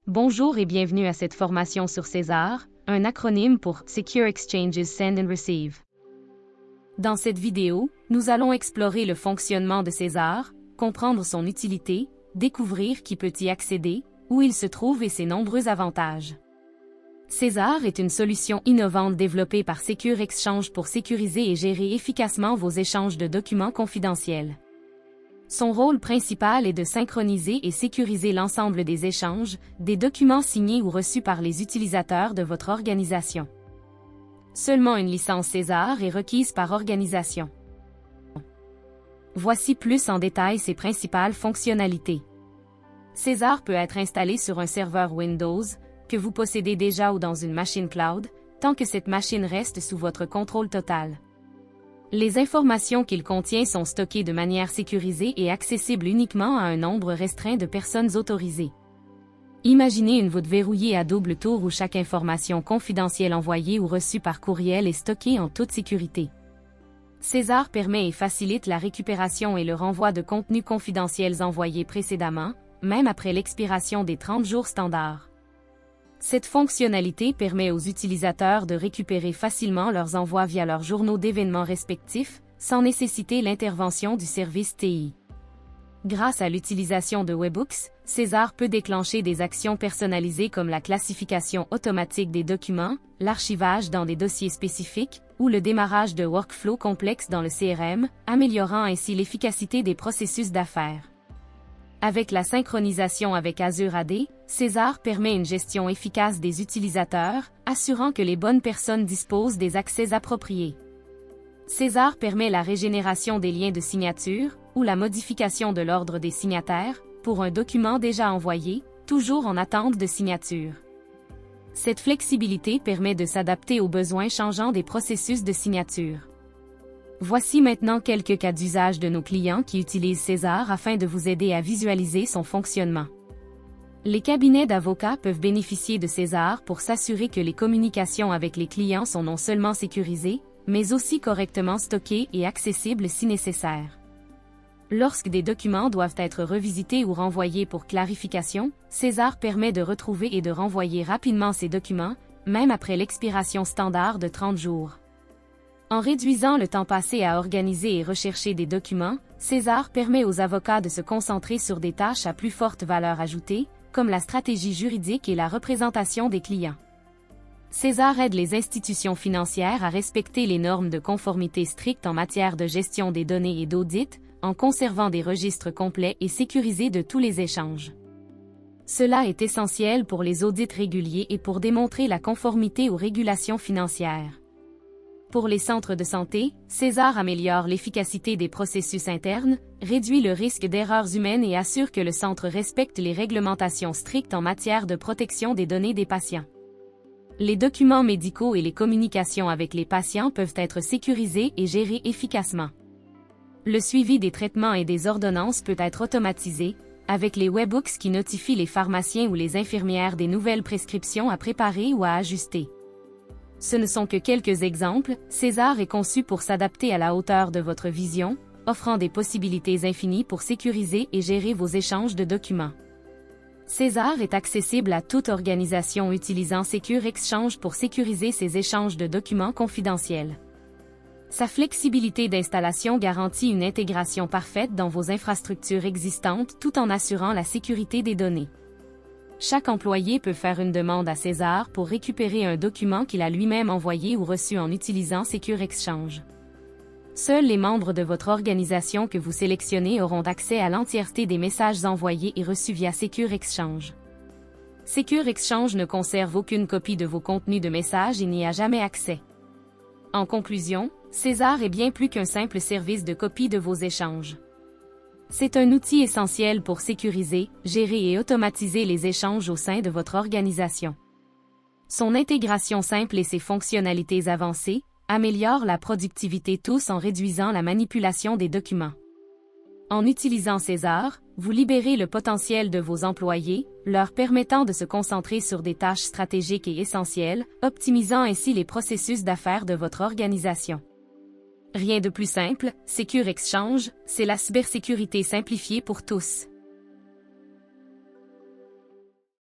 Bonjour et bienvenue à cette formation sur César, un acronyme pour Secure Exchanges Send and Receive. Dans cette vidéo, nous allons explorer le fonctionnement de César, comprendre son utilité, découvrir qui peut y accéder, où il se trouve et ses nombreux avantages. César est une solution innovante développée par Secure Exchange pour sécuriser et gérer efficacement vos échanges de documents confidentiels. Son rôle principal est de synchroniser et sécuriser l'ensemble des échanges, des documents signés ou reçus par les utilisateurs de votre organisation. Seulement une licence César est requise par organisation. Voici plus en détail ses principales fonctionnalités. César peut être installé sur un serveur Windows, que vous possédez déjà ou dans une machine cloud, tant que cette machine reste sous votre contrôle total. Les informations qu'il contient sont stockées de manière sécurisée et accessibles uniquement à un nombre restreint de personnes autorisées. Imaginez une voûte verrouillée à double tour où chaque information confidentielle envoyée ou reçue par courriel est stockée en toute sécurité. César permet et facilite la récupération et le renvoi de contenus confidentiels envoyés précédemment, même après l'expiration des 30 jours standards. Cette fonctionnalité permet aux utilisateurs de récupérer facilement leurs envois via leurs journaux d'événements respectifs, sans nécessiter l'intervention du service TI. Grâce à l'utilisation de Webhooks, César peut déclencher des actions personnalisées comme la classification automatique des documents, l'archivage dans des dossiers spécifiques, ou le démarrage de workflows complexes dans le CRM, améliorant ainsi l'efficacité des processus d'affaires. Avec la synchronisation avec Azure AD, César permet une gestion efficace des utilisateurs, assurant que les bonnes personnes disposent des accès appropriés. César permet la régénération des liens de signature, ou la modification de l'ordre des signataires, pour un document déjà envoyé, toujours en attente de signature. Cette flexibilité permet de s'adapter aux besoins changeants des processus de signature. Voici maintenant quelques cas d'usage de nos clients qui utilisent César afin de vous aider à visualiser son fonctionnement. Les cabinets d'avocats peuvent bénéficier de César pour s'assurer que les communications avec les clients sont non seulement sécurisées, mais aussi correctement stockées et accessibles si nécessaire. Lorsque des documents doivent être revisités ou renvoyés pour clarification, César permet de retrouver et de renvoyer rapidement ces documents, même après l'expiration standard de 30 jours. En réduisant le temps passé à organiser et rechercher des documents, César permet aux avocats de se concentrer sur des tâches à plus forte valeur ajoutée, comme la stratégie juridique et la représentation des clients. César aide les institutions financières à respecter les normes de conformité strictes en matière de gestion des données et d'audit, en conservant des registres complets et sécurisés de tous les échanges. Cela est essentiel pour les audits réguliers et pour démontrer la conformité aux régulations financières. Pour les centres de santé, César améliore l'efficacité des processus internes, réduit le risque d'erreurs humaines et assure que le centre respecte les réglementations strictes en matière de protection des données des patients. Les documents médicaux et les communications avec les patients peuvent être sécurisés et gérés efficacement. Le suivi des traitements et des ordonnances peut être automatisé, avec les Webhooks qui notifient les pharmaciens ou les infirmières des nouvelles prescriptions à préparer ou à ajuster. Ce ne sont que quelques exemples, César est conçu pour s'adapter à la hauteur de votre vision, offrant des possibilités infinies pour sécuriser et gérer vos échanges de documents. César est accessible à toute organisation utilisant Secure Exchange pour sécuriser ses échanges de documents confidentiels. Sa flexibilité d'installation garantit une intégration parfaite dans vos infrastructures existantes tout en assurant la sécurité des données. Chaque employé peut faire une demande à César pour récupérer un document qu'il a lui-même envoyé ou reçu en utilisant Secure Exchange. Seuls les membres de votre organisation que vous sélectionnez auront accès à l'entièreté des messages envoyés et reçus via Secure Exchange. Secure Exchange ne conserve aucune copie de vos contenus de messages et n'y a jamais accès. En conclusion, César est bien plus qu'un simple service de copie de vos échanges. C'est un outil essentiel pour sécuriser, gérer et automatiser les échanges au sein de votre organisation. Son intégration simple et ses fonctionnalités avancées améliorent la productivité tous en réduisant la manipulation des documents. En utilisant César, vous libérez le potentiel de vos employés, leur permettant de se concentrer sur des tâches stratégiques et essentielles, optimisant ainsi les processus d'affaires de votre organisation. Rien de plus simple, Secure Exchange, c'est la cybersécurité simplifiée pour tous.